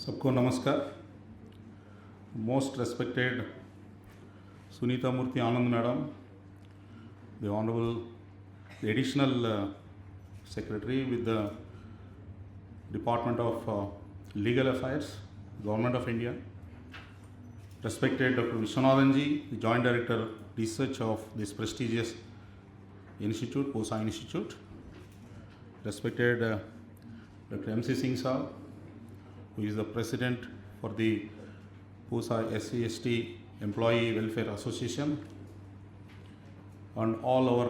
सबको नमस्कार। Most respected Sunita Murthy Anand Madam, the Honorable the Additional Secretary with the Department of Legal Affairs, Government of India, respected Dr. Vishwanathan Ji, the Joint Director Research of this prestigious institute, POSA Institute, respected Dr. M.C. Singh Sahab, who is the President for the POSA SC/ST Employee Welfare Association, and all our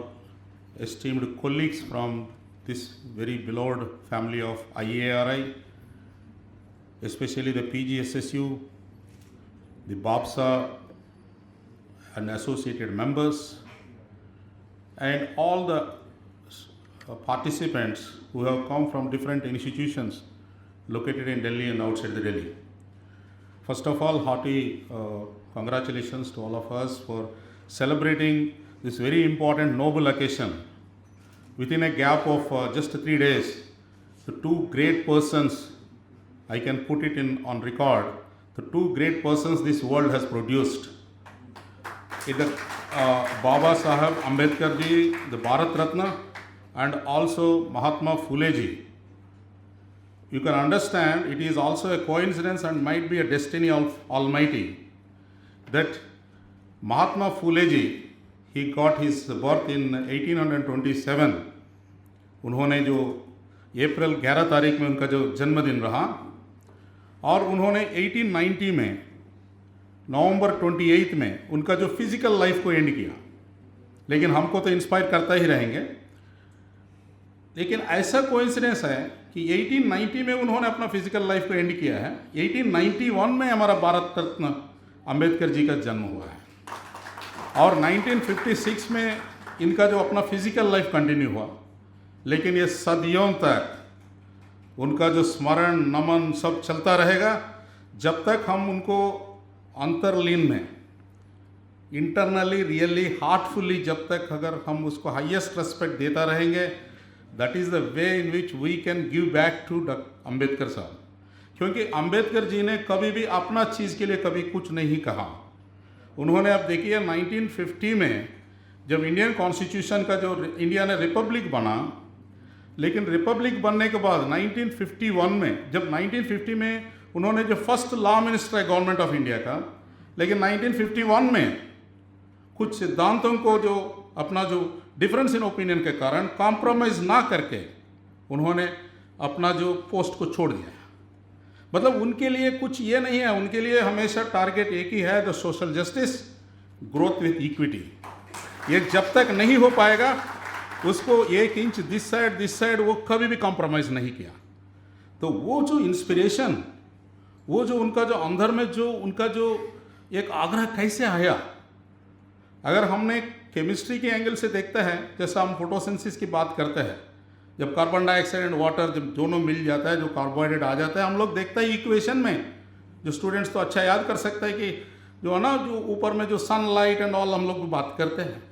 esteemed colleagues from this very beloved family of IARI, especially the PGSSU, the BAPSA and associated members, and all the participants who have come from different institutions located in Delhi and outside the Delhi. First of all, hearty congratulations to all of us for celebrating this very important noble occasion. Within a gap of just 3 days, the two great persons, I can put it on record, the two great persons this world has produced. Baba Saheb Ambedkar ji, the Bharat Ratna, and also Mahatma Phule ji. You can understand it is also a coincidence and might be a destiny of Almighty that Mahatma Phule ji, he got his birth in 1827. उन्होंने जो अप्रैल 11 तारीख में उनका जो जन्मदिन रहा, और उन्होंने 1890 में नवंबर 28 में उनका जो फिजिकल लाइफ को एंड किया। लेकिन हमको तो इंस्पायर करता ही रहेंगे। लेकिन ऐसा कोइंसिडेंस है कि 1890 में उन्होंने अपना फिजिकल लाइफ को एंड किया है, 1891 में हमारा भारत रत्न अंबेडकर जी का जन्म हुआ है, और 1956 में इनका जो अपना फिजिकल लाइफ कंटिन्यू हुआ। लेकिन ये सदियों तक उनका जो स्मरण नमन सब चलता रहेगा जब तक हम उनको अंतर्लीन में इंटरनली रियली हार्टफुली जब तक अगर हम उसको हाईएस्ट रेस्पेक्ट देता रहेंगे, that is the way in which we can give back to Ambedkar sahab. क्योंकि अंबेडकर जी ने कभी भी अपना चीज़ के लिए कभी कुछ नहीं कहा। उन्होंने, अब देखिए 1950 में जब इंडियन कॉन्स्टिट्यूशन का जो इंडिया ने रिपब्लिक बना, लेकिन रिपब्लिक बनने के बाद 1951 में, जब 1950 में उन्होंने जो फर्स्ट लॉ मिनिस्टर है गवर्नमेंट ऑफ इंडिया का, लेकिन 1951 में कुछ सिद्धांतों को जो अपना जो डिफरेंस इन ओपिनियन के कारण कॉम्प्रोमाइज़ ना करके उन्होंने अपना जो पोस्ट को छोड़ दिया। मतलब उनके लिए कुछ ये नहीं है, उनके लिए हमेशा टारगेट एक ही है, the social justice, growth with equity. ये जब तक नहीं हो पाएगा उसको 1 इंच दिस साइड वो कभी भी कॉम्प्रोमाइज़ नहीं किया। तो वो जो इंस्पिरेशन, वो जो उनका जो अंदर में जो उनका जो एक आग्रह कैसे आया, अगर हमने केमिस्ट्री के एंगल से देखते हैं, जैसा हम फोटोसिंथेसिस की बात करते हैं, जब कार्बन डाइऑक्साइड एंड वाटर जब दोनों मिल जाता है, जो कार्बोहाइड्रेट आ जाता है, हम लोग देखते हैं इक्वेशन में, जो स्टूडेंट्स तो अच्छा याद कर सकते हैं कि जो है ना, जो ऊपर में जो सनलाइट एंड ऑल हम लोग बात करते हैं,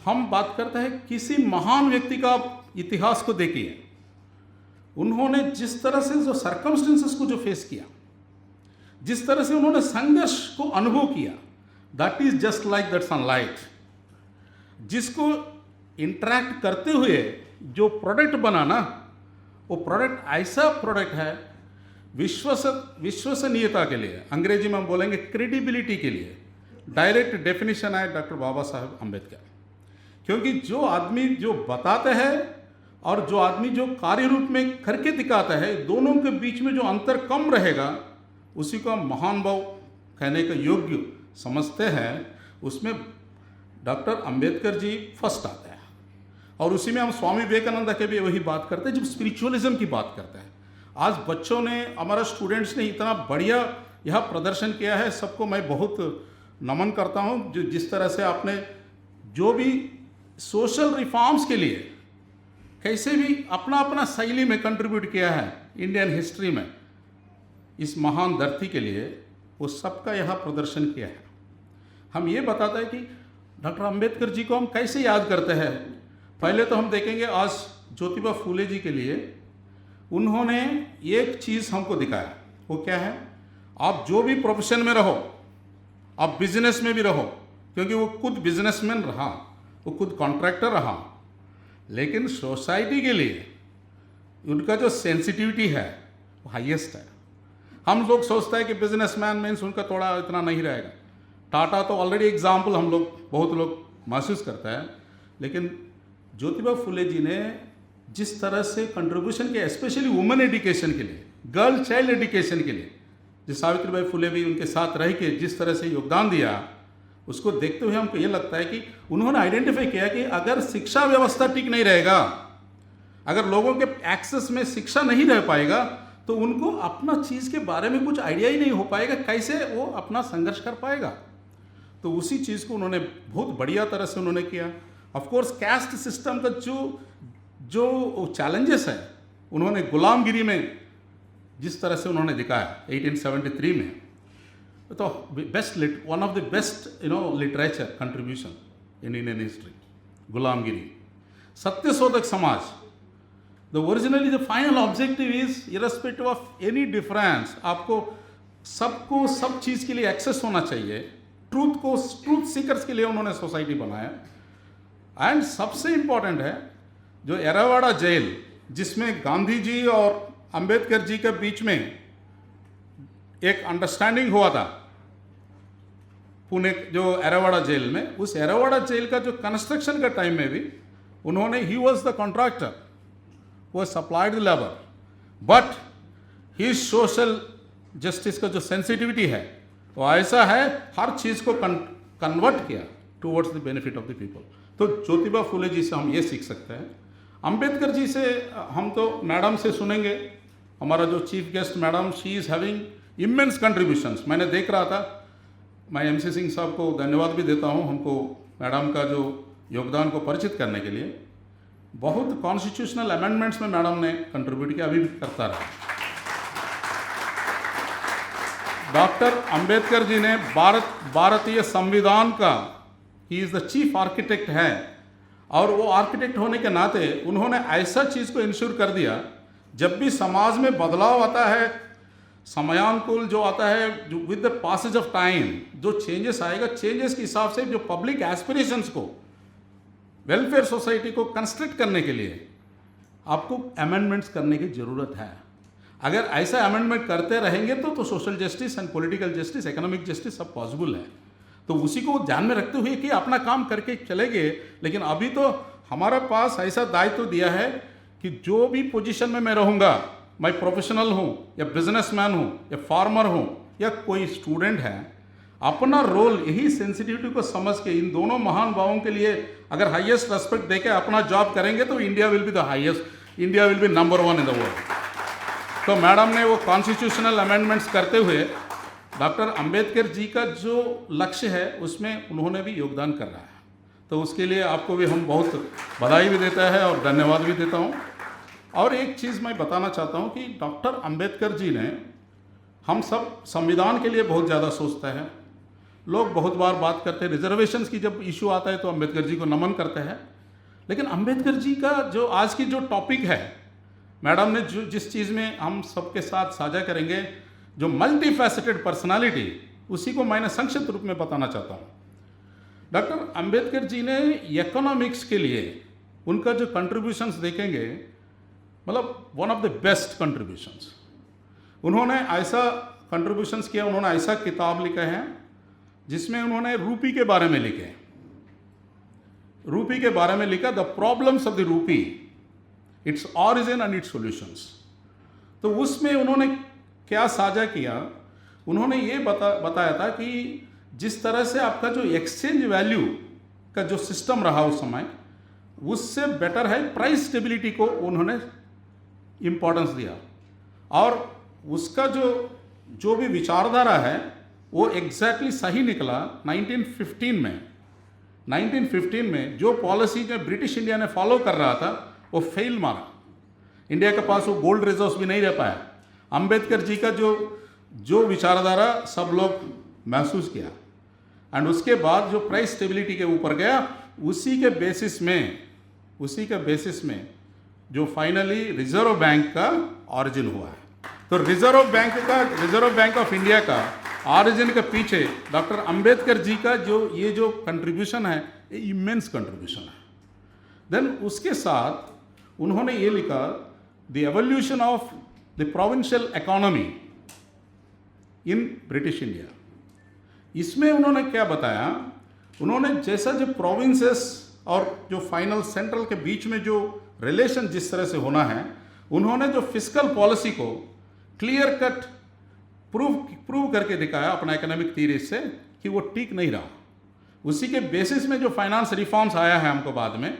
हम बात करते हैं किसी महान व्यक्ति का इतिहास को देखिए। उन्होंने जिस तरह से जो सर्कमस्टेंसेस को जो फेस किया, जिस तरह से उन्होंने संघर्ष को अनुभव किया, that is just like that sunlight, जिसको इंटरैक्ट करते हुए जो प्रोडक्ट बनाना, वो प्रोडक्ट ऐसा प्रोडक्ट है विश्वसनीयता के लिए, अंग्रेजी में हम बोलेंगे क्रेडिबिलिटी के लिए डायरेक्ट डेफिनेशन है डॉक्टर बाबा साहब अम्बेडकर। क्योंकि जो आदमी जो बताते हैं और जो आदमी जो कार्य रूप में करके दिखाता है, दोनों के बीच में जो अंतर कम रहेगा, उसी को हम महान भाव कहने का योग्य समझते हैं। उसमें डॉक्टर अंबेडकर जी फर्स्ट आते हैं, और उसी में हम स्वामी विवेकानंद के भी वही बात करते हैं जब स्पिरिचुअलिज्म की बात करते हैं। आज बच्चों ने, हमारा स्टूडेंट्स ने इतना बढ़िया यह प्रदर्शन किया है, सबको मैं बहुत नमन करता हूँ। जो जिस तरह से आपने जो भी सोशल रिफॉर्म्स के लिए कैसे भी अपना अपना शैली में कंट्रीब्यूट किया है इंडियन हिस्ट्री में, इस महान धरती के लिए, वो सबका यह प्रदर्शन किया है। हम ये बताते हैं कि डॉक्टर अंबेडकर जी को हम कैसे याद करते हैं। पहले तो हम देखेंगे आज ज्योतिबा फूले जी के लिए उन्होंने एक चीज़ हमको दिखाया, वो क्या है, आप जो भी प्रोफेशन में रहो, आप बिजनेस में भी रहो, क्योंकि वो खुद बिजनेसमैन रहा, वो खुद कॉन्ट्रैक्टर रहा, लेकिन सोसाइटी के लिए उनका जो सेंसिटिविटी है वो हाईएस्ट है। हम लोग सोचते हैं कि बिजनेसमैन मीन्स उनका थोड़ा इतना नहीं रहेगा। टाटा तो ऑलरेडी एग्जाम्पल हम लोग बहुत लोग महसूस करते हैं, लेकिन ज्योतिबा फुले जी ने जिस तरह से कंट्रीब्यूशन किया, स्पेशली वुमेन एजुकेशन के लिए, गर्ल चाइल्ड एजुकेशन के लिए, जिस सावित्रीबाई फुले भी उनके साथ रह के जिस तरह से योगदान दिया, उसको देखते हुए हमको ये लगता है कि उन्होंने आइडेंटिफाई किया कि अगर शिक्षा व्यवस्था ठीक नहीं रहेगा, अगर लोगों के एक्सेस में शिक्षा नहीं रह पाएगा, तो उनको अपना चीज़ के बारे में कुछ आइडिया ही नहीं हो पाएगा, कैसे वो अपना संघर्ष कर पाएगा। तो उसी चीज़ को उन्होंने बहुत बढ़िया तरह से उन्होंने किया। ऑफ कोर्स कास्ट सिस्टम का जो चैलेंजेस है, उन्होंने गुलामगिरी में जिस तरह से उन्होंने दिखाया 1873 में, तो one of the best literature contribution in Indian history, Gulamgiri. Satyashodhak Samaj, the originally the final objective is irrespective of any difference, आपको सबको सब चीज़ के लिए एक्सेस होना चाहिए। ट्रूथ सीकर्स के लिए उन्होंने सोसाइटी बनाया। एंड सबसे इंपॉर्टेंट है जो एरावाड़ा जेल, जिसमें गांधी जी और अंबेडकर जी के बीच में एक अंडरस्टैंडिंग हुआ था, पुणे जो एरावाड़ा जेल में, उस एरावाड़ा जेल का जो कंस्ट्रक्शन का टाइम में भी उन्होंने, ही वॉज द कॉन्ट्रैक्टर, वो supplied the labour, but he social justice का जो सेंसिटिविटी है वो ऐसा है, हर चीज़ को कन्वर्ट किया towards the benefit of the people. तो ज्योतिबा फुले जी से हम ये सीख सकते हैं। अंबेडकर जी से हम तो मैडम से सुनेंगे, हमारा जो chief guest madam, she is having immense contributions. मैंने देख रहा था, मैं MC सिंह साहब को धन्यवाद भी देता हूँ, हमको मैडम का जो योगदान को परिचित करने के लिए। बहुत कॉन्स्टिट्यूशनल अमेंडमेंट्स में मैडम ने कंट्रीब्यूट किया, अभी भी करता रहा। डॉक्टर अंबेडकर जी ने भारतीय संविधान का, he is the chief architect है, और वो आर्किटेक्ट होने के नाते उन्होंने ऐसा चीज़ को इंश्योर कर दिया, जब भी समाज में बदलाव आता है, समयानुकूल जो आता है, जो with the passage of time जो चेंजेस आएगा, चेंजेस के हिसाब से जो पब्लिक एस्पिरेशंस को, वेलफेयर सोसाइटी को कंस्ट्रक्ट करने के लिए आपको अमेंडमेंट्स करने की ज़रूरत है। अगर ऐसा अमेंडमेंट करते रहेंगे तो social justice and political justice, economic justice सब पॉसिबल है। तो उसी को ध्यान में रखते हुए कि अपना काम करके चलेंगे। लेकिन अभी तो हमारे पास ऐसा दायित्व दिया है कि जो भी पोजीशन में मैं रहूँगा, मैं प्रोफेशनल हूँ या बिजनेसमैन हूँ या फार्मर हूँ या कोई स्टूडेंट है, अपना रोल यही सेंसिटिविटी को समझ के इन दोनों महान भावों के लिए अगर हाईएस्ट रेस्पेक्ट देके अपना जॉब करेंगे तो India will be the highest, India will be number 1 in the world. तो मैडम ने वो कॉन्स्टिट्यूशनल अमेंडमेंट्स करते हुए डॉक्टर अंबेडकर जी का जो लक्ष्य है उसमें उन्होंने भी योगदान कर रहा है। तो उसके लिए आपको भी हम बहुत बधाई भी देता है और धन्यवाद भी देता हूँ। और एक चीज़ मैं बताना चाहता हूँ कि डॉक्टर अंबेडकर जी ने, हम सब संविधान के लिए बहुत ज़्यादा सोचते हैं, लोग बहुत बार बात करते हैं, रिजर्वेशंस की जब इशू आता है तो अंबेडकर जी को नमन करते हैं, लेकिन अंबेडकर जी का जो आज की जो टॉपिक है, मैडम ने जो जिस चीज़ में हम सबके साथ साझा करेंगे, जो मल्टी फैसेटेड पर्सनालिटी, उसी को मैंने संक्षिप्त रूप में बताना चाहता हूँ। डॉक्टर अंबेडकर जी ने इकोनॉमिक्स के लिए उनका जो कंट्रीब्यूशंस देखेंगे, मतलब one of the best contributions. उन्होंने ऐसा कंट्रीब्यूशंस किया, उन्होंने ऐसा किताब लिखा है जिसमें उन्होंने रूपी के बारे में लिखे, रूपी के बारे में लिखा, the problems of the rupee, its origin and it's solutions. तो उसमें उन्होंने क्या साझा किया, उन्होंने ये बताया था कि जिस तरह से आपका जो एक्सचेंज वैल्यू का जो सिस्टम रहा उस समय, उससे बेटर है प्राइस स्टेबिलिटी को उन्होंने इम्पोर्टेंस दिया। और उसका जो भी विचारधारा है वो एग्जैक्टली सही निकला। 1915 में जो पॉलिसी जो ब्रिटिश इंडिया ने फॉलो कर रहा था वो फेल मारा। इंडिया के पास वो गोल्ड रिजर्व्स भी नहीं रह पाया। अंबेडकर जी का जो विचारधारा सब लोग महसूस किया, एंड उसके बाद जो प्राइस स्टेबिलिटी के ऊपर गया, उसी के बेसिस में जो फाइनली रिजर्व बैंक का ऑरिजिन हुआ है। तो रिजर्व बैंक ऑफ इंडिया का ऑरिजिन के पीछे डॉक्टर अंबेडकर जी का जो कंट्रीब्यूशन है, ये इमेंस कंट्रीब्यूशन है। देन उसके साथ उन्होंने ये लिखा, the evolution of the provincial economy in British India. इसमें उन्होंने क्या बताया, उन्होंने जैसा जो प्रोविंसेस और जो फाइनल सेंट्रल के बीच में जो रिलेशन जिस तरह से होना है, उन्होंने जो फिस्कल पॉलिसी को क्लियर कट प्रूव करके दिखाया अपना इकोनॉमिक थ्योरी से कि वो ठीक नहीं रहा। उसी के बेसिस में जो फाइनेंस रिफॉर्म्स आया है हमको बाद में,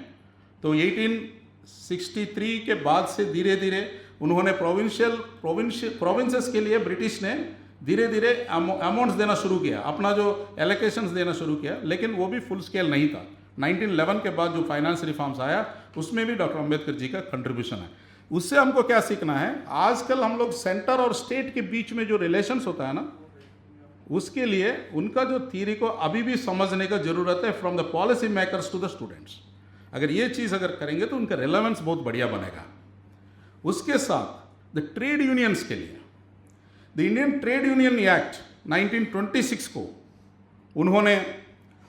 तो 1863 के बाद से धीरे धीरे उन्होंने प्रोविंसेस के लिए ब्रिटिश ने धीरे धीरे अमाउंट्स देना शुरू किया, अपना जो एलोकेशंस देना शुरू किया, लेकिन वो भी फुल स्केल नहीं था। 1911 के बाद जो फाइनेंस रिफॉर्म्स आया उसमें भी डॉक्टर अंबेडकर जी का कंट्रीब्यूशन है। उससे हमको क्या सीखना है, आजकल हम लोग सेंटर और स्टेट के बीच में जो रिलेशंस होता है ना, उसके लिए उनका जो थ्योरी को अभी भी समझने का जरूरत है, from the policy makers to the students. अगर ये चीज़ अगर करेंगे तो उनका रिलेवेंस बहुत बढ़िया बनेगा। उसके साथ द ट्रेड यूनियंस के लिए the Indian trade union act 1926 को उन्होंने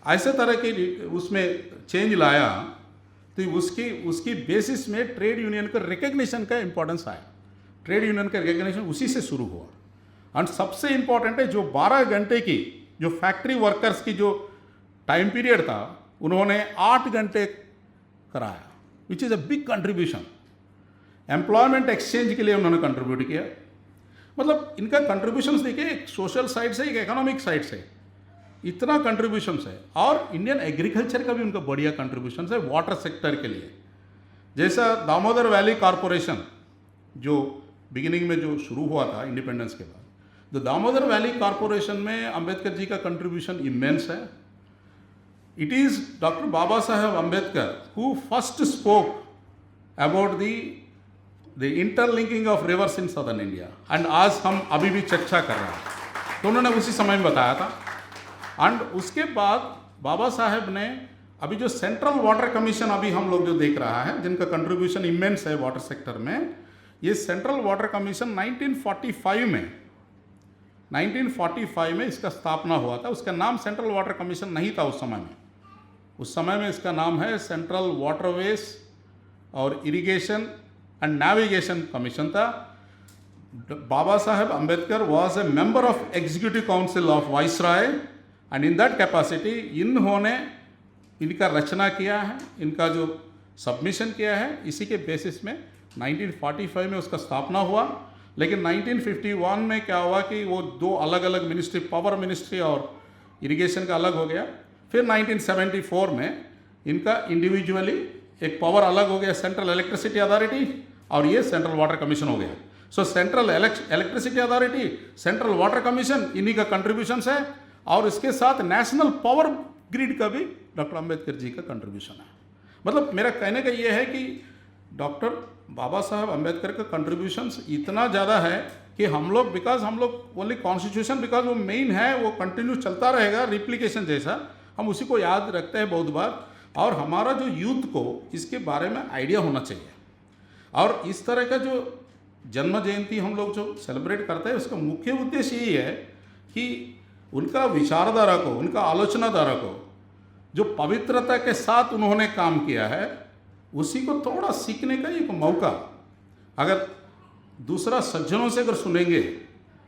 ऐसे तरह के उसमें चेंज लाया, तो उसकी बेसिस में ट्रेड यूनियन का रिकग्निशन का इंपॉर्टेंस आया। ट्रेड यूनियन का रिकग्निशन उसी से शुरू हुआ। एंड सबसे इंपॉर्टेंट है, जो 12 घंटे की जो फैक्ट्री वर्कर्स की जो टाइम पीरियड था, उन्होंने 8 घंटे कराया, which is a big contribution. Employment exchange के लिए उन्होंने कंट्रीब्यूट किया। मतलब इनका कंट्रीब्यूशंस देखिए, एक सोशल साइड से, एक इकोनॉमिक साइड से इतना कंट्रीब्यूशंस है। और इंडियन एग्रीकल्चर का भी उनका बढ़िया कंट्रीब्यूशंस है वाटर सेक्टर के लिए। जैसा दामोदर वैली कॉरपोरेशन जो बिगिनिंग में जो शुरू हुआ था इंडिपेंडेंस के बाद, द दामोदर वैली कॉरपोरेशन में अंबेडकर जी का कंट्रीब्यूशन इमेंस है। It is doctor Baba Saheb Ambedkar who first spoke about the interlinking of rivers in southern India, and आज हम अभी भी चर्चा कर रहे हैं, तो उन्होंने उसी समय में बताया था। एंड उसके बाद बाबा साहेब ने अभी जो सेंट्रल वाटर कमीशन अभी हम लोग जो देख रहा है, जिनका कंट्रीब्यूशन इमेंस है वाटर सेक्टर में, ये सेंट्रल वाटर कमीशन 1945 में इसका स्थापना हुआ था। उसका नाम सेंट्रल वाटर कमीशन नहीं था उस समय में। उस समय में इसका नाम है सेंट्रल वाटरवेज और इरिगेशन एंड नेविगेशन कमीशन था। Baba Saheb Ambedkar was a member of executive council of viceroy, and in that capacity इन्होंने इनका रचना किया है, इनका जो सबमिशन किया है, इसी के बेसिस में 1945 में उसका स्थापना हुआ। लेकिन 1951 में क्या हुआ कि वो दो अलग अलग मिनिस्ट्री, पावर मिनिस्ट्री और इरिगेशन का अलग हो गया। फिर 1974 में इनका इंडिविजुअली एक पावर अलग हो गया, सेंट्रल इलेक्ट्रिसिटी अथॉरिटी, और ये सेंट्रल वाटर कमीशन हो गया। सो central electricity authority, central water commission, इन्हीं का कंट्रीब्यूशन है। और इसके साथ नेशनल पावर ग्रिड का भी डॉक्टर अंबेडकर जी का कंट्रीब्यूशन है। मतलब मेरा कहने का ये है कि डॉक्टर बाबा साहब अंबेडकर का कंट्रीब्यूशंस इतना ज़्यादा है कि हम लोग ओनली कॉन्स्टिट्यूशन बिकॉज वो मेन है, वो कंटिन्यू चलता रहेगा रिप्लिकेशन जैसा, हम उसी को याद रखते हैं बहुत बार। और हमारा जो यूथ को इसके बारे में आइडिया होना चाहिए। और इस तरह का जो जन्म जयंती हम लोग जो सेलिब्रेट करते हैं, उसका मुख्य उद्देश्य यही है कि उनका विचारधारा को, उनका आलोचनाधारा को, जो पवित्रता के साथ उन्होंने काम किया है, उसी को थोड़ा सीखने का एक मौका अगर दूसरा सज्जनों से अगर सुनेंगे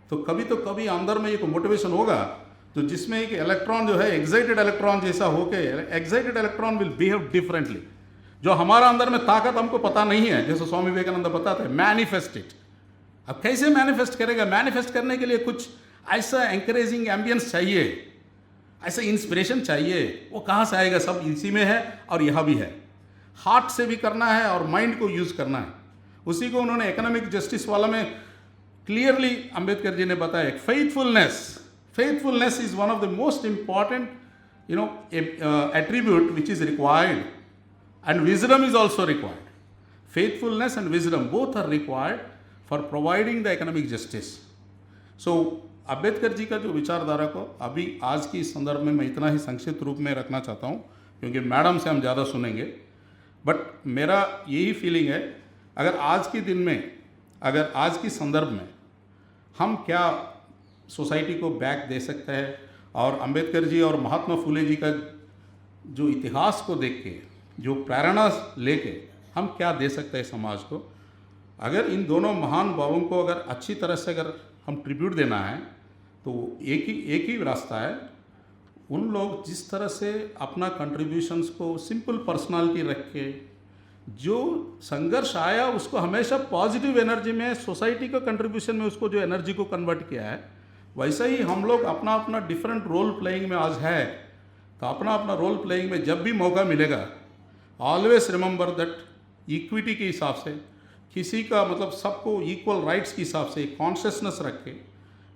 तो कभी अंदर में एक मोटिवेशन होगा, तो जिसमें एक इलेक्ट्रॉन जो है एक्साइटेड इलेक्ट्रॉन जैसा होके, excited electron will behave differently. जो हमारा अंदर में ताकत हमको पता नहीं है, जैसे स्वामी विवेकानंद बताते हैं, मैनिफेस्ट इट। अब कैसे मैनिफेस्ट करेगा? मैनिफेस्ट करने के लिए कुछ ऐसा एंकरेजिंग एम्बियंस चाहिए, ऐसा इंस्पिरेशन चाहिए। वो कहाँ से आएगा? सब इसी में है और यहाँ भी है। हार्ट से भी करना है और माइंड को यूज़ करना है। उसी को उन्होंने इकोनॉमिक जस्टिस वाला में क्लियरली अंबेडकर जी ने बताया। Faithfulness is one of the most important attribute which is required, and wisdom is also required. Faithfulness and wisdom both are required for providing the economic justice. So Ambedkar ji का जो विचारधारा को अभी आज की इस संदर्भ में मैं इतना ही संक्षिप्त रूप में रखना चाहता हूँ, क्योंकि मैडम से हम ज़्यादा सुनेंगे। बट मेरा यही फीलिंग है, अगर आज के दिन में, अगर आज की संदर्भ में हम क्या सोसाइटी को बैक दे सकते हैं, और अंबेडकर जी और महात्मा फुले जी का जो इतिहास को देख के, जो प्रेरणा लेके हम क्या दे सकते हैं समाज को। अगर इन दोनों महान बाबुओं को अगर अच्छी तरह से अगर हम ट्रिब्यूट देना है तो एक ही रास्ता है। उन लोग जिस तरह से अपना कंट्रीब्यूशंस को सिंपल पर्सनालिटी रख के जो संघर्ष आया उसको हमेशा पॉजिटिव एनर्जी में, सोसाइटी का कंट्रीब्यूशन में उसको जो एनर्जी को कन्वर्ट किया है, वैसा ही हम लोग अपना अपना डिफरेंट रोल प्लेइंग में आज है। तो अपना अपना रोल प्लेइंग में जब भी मौका मिलेगा, ऑलवेज रिमेंबर दैट इक्विटी के हिसाब से, किसी का मतलब सबको इक्वल राइट्स के हिसाब से एक कॉन्शियसनेस रख के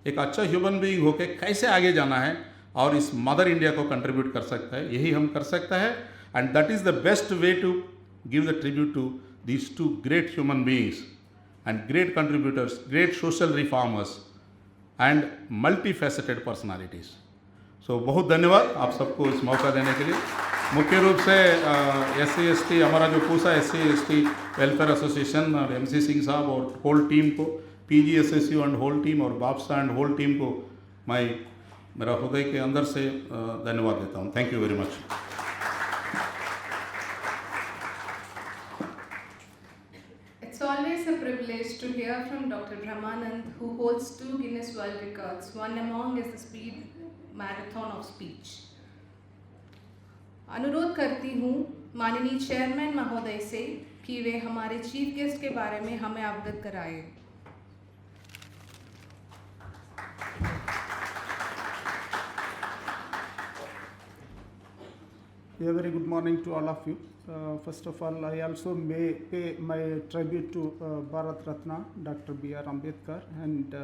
एक अच्छा ह्यूमन बीइंग होके कैसे आगे जाना है और इस मदर इंडिया को कंट्रीब्यूट कर सकता है, यही हम कर सकता है। And that is the best way to give the tribute to these two great human beings and great contributors, great social reformers and multi faceted personalities. So बहुत धन्यवाद आप सबको इस मौका देने के लिए। मुख्य रूप से SC/ST हमारा जो पूसा SC/ST वेलफेयर एसोसिएशन और MC सिंह साहब और होल टीम को, PGSSU एंड होल टीम और बापसा एंड होल टीम को मैं मेरा हृदय के अंदर से धन्यवाद देता हूँ। Thank you very much. It's always a privilege to hear from Dr. Brahmanand, who holds 2 Guinness World Records. One among is the speed marathon of speech. अनुरोध करती हूँ माननीय चेयरमैन महोदय से कि वे हमारे चीफ गेस्ट के बारे में हमें अवगत कराएं। A very good morning to all of you. First of all, I also may pay my tribute to Bharat Ratna, Dr. B.R. Ambedkar and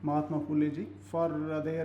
Mahatma Phule ji for their